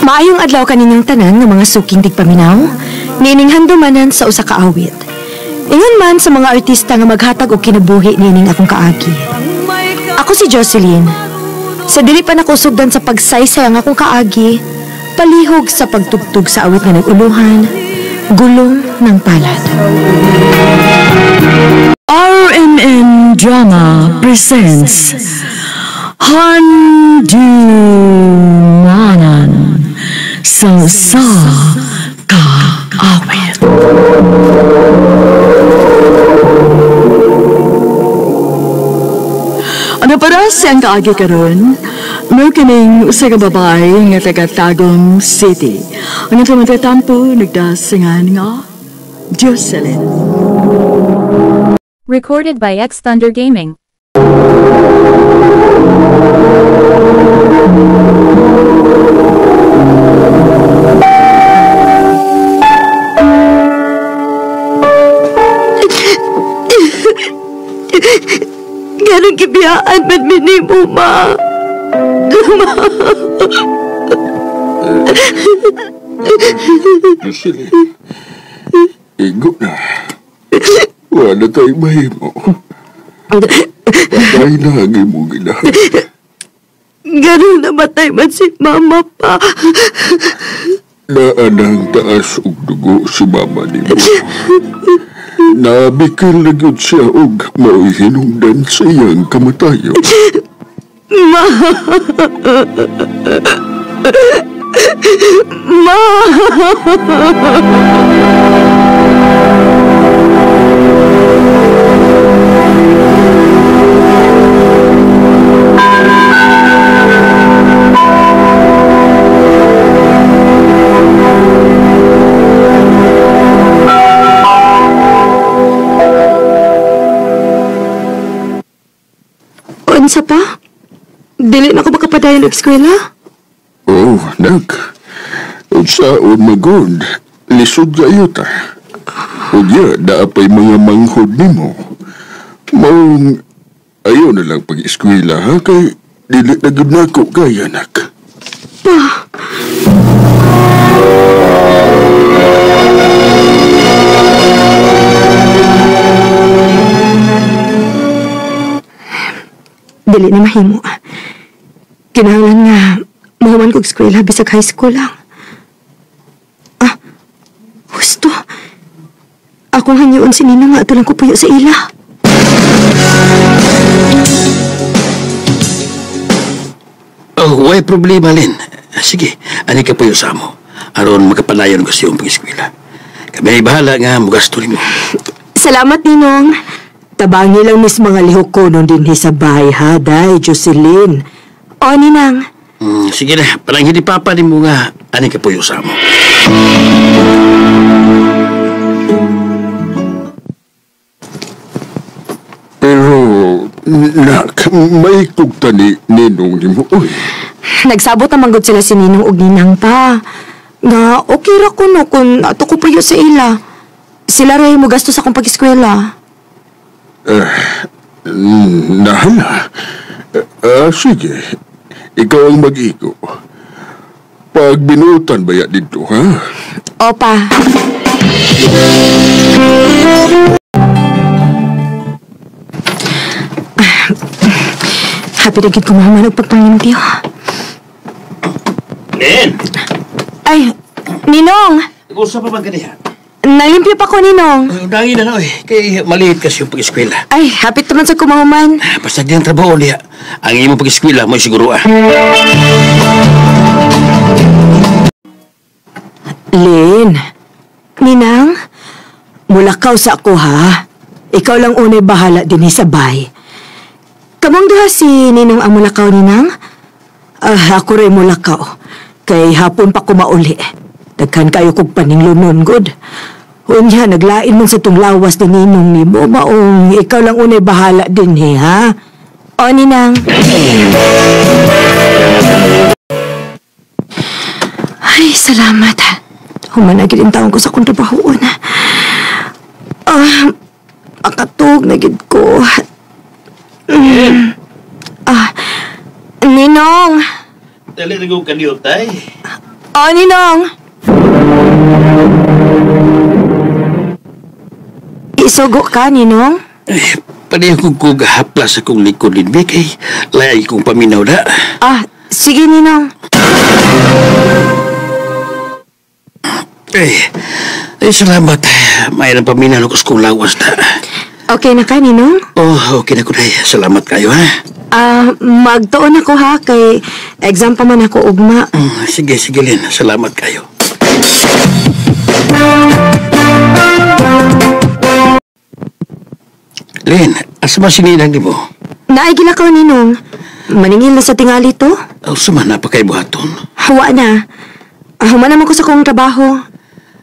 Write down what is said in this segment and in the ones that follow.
Maayong adlaw kaninyong tanan ng mga suking tigpaminaw, nining handumanan sa usa ka awit. Ingon man sa mga artista nga maghatag og kinabuhi nining akong kaagi. Ako si Jocelyn. Sa dili pa nakusugdan sa pagsaysay ang akong kaagi, palihog sa pagtugtog sa awit nga nag-uluhan, gulong ng palad. RMN Drama presents Handumanan sa Kaawit. Ano para siyang kaagi karon? May kining usa ka babae nga taga Tagum City. Ang tampo nagdasingan nga Jocelyn. Recorded by X Thunder Gaming. Ganong kibiyaan man minimo, ma. Jocelyn, igo na. Wala tayo mahimo. Patay na ang imong ginahan. Ganong namatay man si mama pa. Naanang taas og dugo si mama ni mo. Nabikil na gyud siya og mao'y hinungdan sa iyang kamatayon. Ma! Ma! Unsa pa? Dili na ako makapadayon og eskwela? Oh, nak. Unsaon magod? Lisod kayo ta. Unya, naapay mga manghod nimo. Maong ayaw na lang pag-eskwela, ha? Kay dili na gud nako kaya, nak. Pa! Dili na mahimo. Kinahanglan nga mahuman kog eskwela bisag high school lang. Ah, gusto. Akong hanyoon si Nina nga ato lang ko puyo sa ila. Oh, way problema, Lin. Sige, ani ka puyo sa mo. Aron makapanayon ko sa iyong pag-eskwela. Kami bahala nga mugasto mo. Salamat, Ninong. Tabangi lang mis mga lihok ko nun din sa bahay, ha, day, Jocelyn. O, Ninang. Sige na, parang hindi papa din mo nga, ani ka puyo sa mo. Pero, nak, may kugta ni Ninong ni mo, uy. Nagsabot naman gud sila si Ninong og Ninang pa. Nga, okay ra ko no kung ato ko puyo sa ila. Sila rin mo gasto sa akong pag-eskwela. Nahala. Sige. Ikaw ang mag-iko. Pag binutan ba yan dito, ha? Opa. Happy na gid ko mahuman og pagpanglimpyo. Nen! Ay, Ninong! Gusto pa ba kaniya? Nalimpyo pa ko, Ninong. Dangin na no eh, kay maliit kasi yung pag-eskwela. Ay, happy naman sa kumahuman. Basta din ang trabaho niya. Ang iyong pag-eskwela mo siguro Lin, Ninang, mulakaw sa ako ha. Ikaw lang unay bahala din sa bay. Kamong duha si Ninong ang mulakaw, Ninang? Ako rin mulakaw. Kay hapon pa kumauli. Daghan kayo kog paninglunon, good. Unya, naglain mo sa tong lawas ni Ninong ni mo. Maong ikaw lang unay bahala din ha. O, Ninang. Ay, salamat. Humanagid ang taong ko sa kong trabahoon. Makatug na gid ko. Dali na kong kaniyot, tay. Oh, Ninong! Isugo ka, Ninong? Panihan kong kugahaplas akong likod din, Be, kay layay kong paminaw na. Ah, sige, Ninong. Salamat. Mayroon paminaw ko sa kong lawas na. Okay na ka, Ninong? Oh, okay na ko na. Salamat kayo, ha? Magtuon ako ha, kay exam pa man ako ugma. Sige, Lin. Salamat kayo. Lin, asa ba sininang di mo? Naigila ka, Ninong. Maningil na sa tingali to? Suman na pa kay buhaton. Hawa na. Humanam ako sa kong trabaho.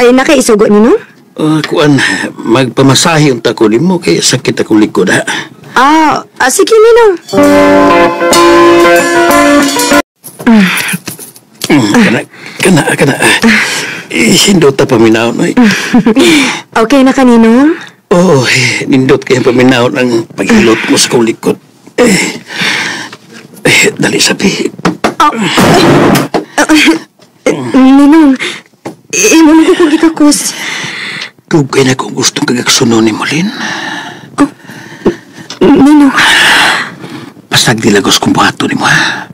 Ay, nakaisugo, Ninong? Kuan, magpamasahe yung tako din mo kay sakit akong likod, ha? Sige, Ninong. Kana. Hindot ta paminaw, no? Okay na ka, Ninong? Oo, nindot kayo paminaw ng paghilot mo sa kong likod. Dali sabi. Ninong, imo na ko kong gikakos. Kugay na kung gustong kagaksuno ni Molin. Ninong. Basta nagdilagos kong buhato ni mo, ha?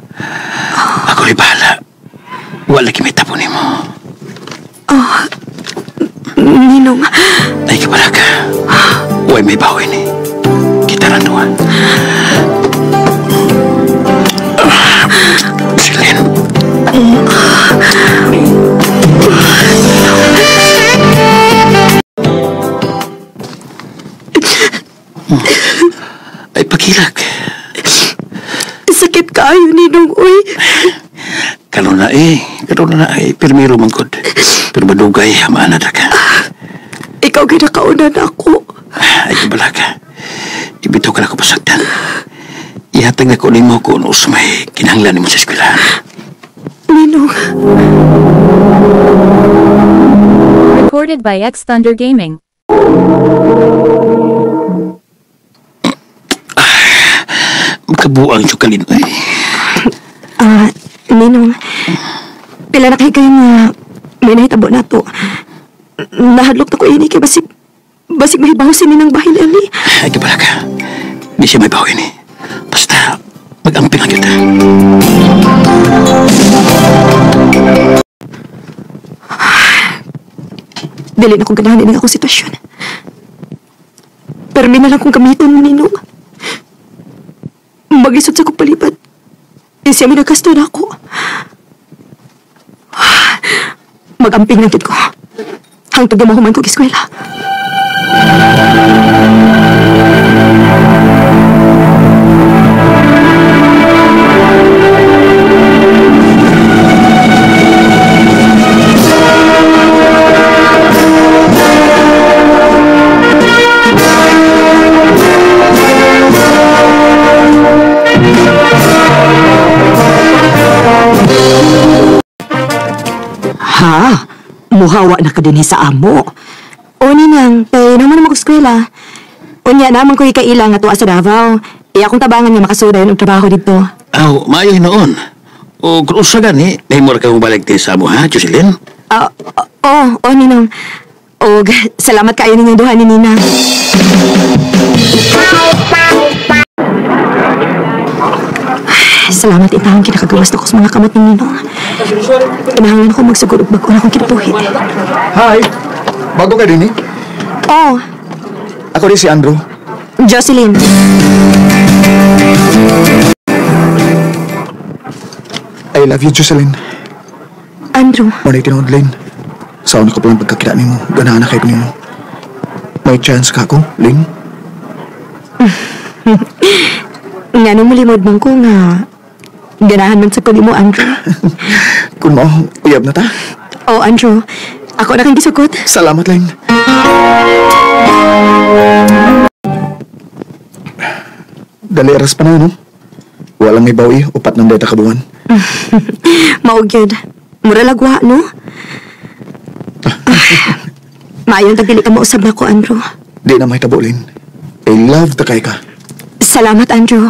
Ako rin bahala. Wala kimita po ni mo. Ninong. Ay, kabala ka. Huwag may bawin, eh. Kita na doon. Silin. Ay, pagilag. Sakit kayo, Ninong, uy. Karoon na, Pirmiro mangkod. Pero madugay, maana na ka. Ikaw ginakauna na ako. Ay, kabala ka. Ibito ka na ko pasagdan. Ihatag na ko ni mo kung usmay kinahanglan mo sa eskwelahan. Ninong. Recorded by X Thunder Gaming. Makabuang siya kalin. Ninong. Pila na kayo nga may nahitabo na to. Nahadlok na ko ini kay basig mahibaw si Ninang Bahil Ali. Ay, kabala ka. Di siya may bawin, eh. Basta, mag-amping lang kita. Dili na kong ganahan din akong sitwasyon. Pero may na lang kong gamiton mo, Ninong. Mag-isod sa kong palibad. Siya may nagkasto na ako. Mag-amping lang ko. Hangtod na mahuman kong eskwela. Muhawa na ka din sa amo. O Ninang, kay naman na mag-eskwela. Unya naman ko ikailang nga tuwa sa Davao. Iya akong tabangan nga makasuda yun ang trabaho dito. Maayo noon. O kung usa gani, may mura kang balik din sa amo, ha, Jocelyn? Ninang. Salamat kayo ninyong duha ni Ninang. Salamat itahong kinakagawas na ko sa mga kamot ni Ninong. Kinahanglan ako magsugod bago na akong kinabuhi. Hi! Bago ka din, eh? Ako rin si Andrew. Jocelyn. I love you, Jocelyn. Andrew. Manay tinood, Lynn. Saan ako palang pagkakita ni mo. Ganahan na kayo ni mo. May chance ka ako, Lynn? Nga nung malimod mong ko nga ganahan man sa kuli mo, Andrew. Kung mo, uyab na ta. Andrew. Ako na kang gisukot. Salamat, Lynn. Dali aras pa na, no? Walang may bawi, upat ng data kabuhan. Maog yun. Mura lagwa, no? Maayong tagdili ka mausab na ko, Andrew. Di na may tabo, Lynn. I love the kay ka. Salamat, Andrew.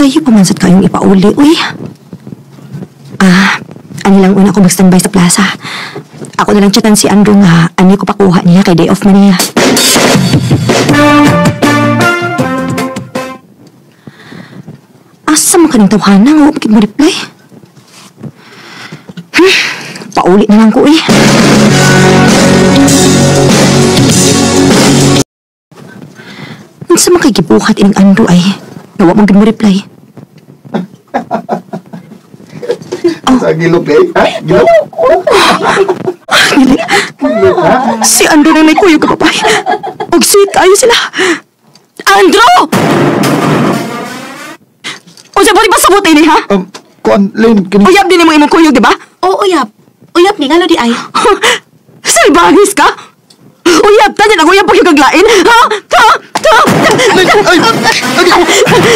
Sa'yo pamansad kayong ipauli, uy. Ani lang una ko mag-standby sa plaza. Ako na lang chatan si Andrew nga, ani ko pakuha niya kay day off man niya. Asa man ka ng tawhana nga, bakit mo reply? Pauli na lang ko eh. Unsa man kay gibuhat ining Andrew ay, nawa mong mo reply. Sa gilok eh. Ha? Gilok? Si Andrew na may kuyo ka papay. Og sweet kayo sila. Andrew! Unsa ba sabutin ni ha? Kuan, Lynn, Uyab din mo imong kuyo, di ba? Oo, uyap. Uyap ni, ngalo di ay. Salbahis ka? Uyab ta niya, uyab pa yung kaglain? Ha?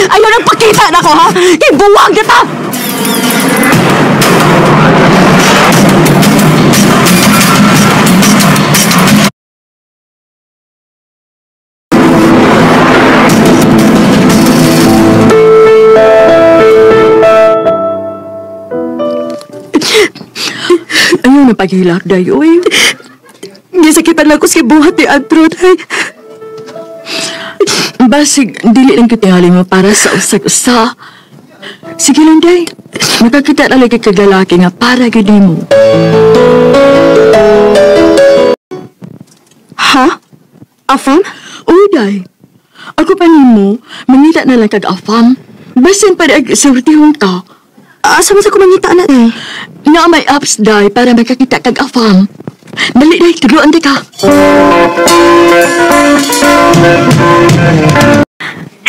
Ayaw nang pakita na ko, ha? Ibuwag kita! Ayaw na paghilak, day, uy. Gisakitan lang ko si buhat ni Andrew, day. Basig, dili lang kitingali mo para sa usag-usa. Sige lang, day. Makakita na lagi kag lalaki nga para gini mo. Ha? Afam? Oo, day. Ako pa nimo, mangita na lang kag afam. Basin pa rin sortihon ka. Asa mo sa kumangita na, day? Nga may apps, day, para makakita kag afam. Dali, day, turuan di ka.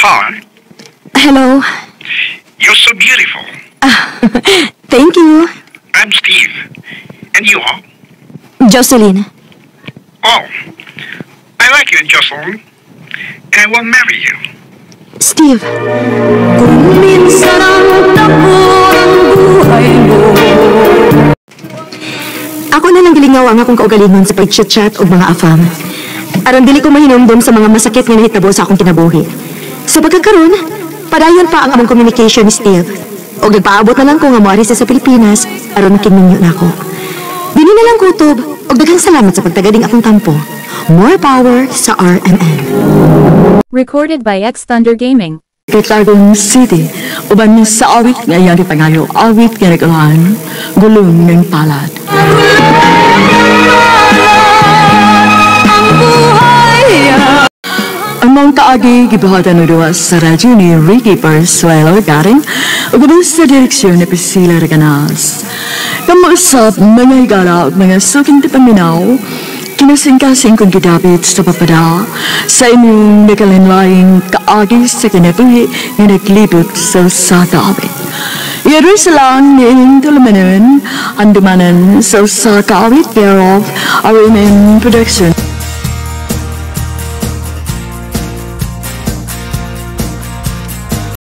Hi, Hello. you're so beautiful. Thank you. I'm Steve. And you are? Jocelyn. Oh, I like you, Jocelyn. And I will marry you. Steve. Ako na lang gilingaw ang akong kaugalingon sa pag-chat-chat o mga afam. Aron dili ko mahinumdum sa mga masakit nga nahitabo sa akong kinabuhi. Sa pagkakaroon, padayon pa ang among communication ni Steve. O nagpaabot na lang ko nga moari sa Pilipinas aron makininyo na ako. Dili na lang kutob o daghang salamat sa pagtagading akong tampo. More power sa RMN. Recorded by X Thunder Gaming. Tagong City, uban mo sa awit nga iyang ipangayo, awit nga nagalahan, gulong ng palad. Ang mga kaagi, gibuhatan ng duwa sa radyo ni Ricky Persuelo Garing, ug sa direksyon ni Priscilla Reganas. Kamuusap, mga higala, mga suking tipaminaw, kinasing-kasing kong gidapit sa papada sa inyong nakalinlaing kaagi sa kinabuhi na naglibot sa kaawit. Iyaroy sa lang ni inyong tulumanon, andumanan sa kaawit thereof, RMN Production.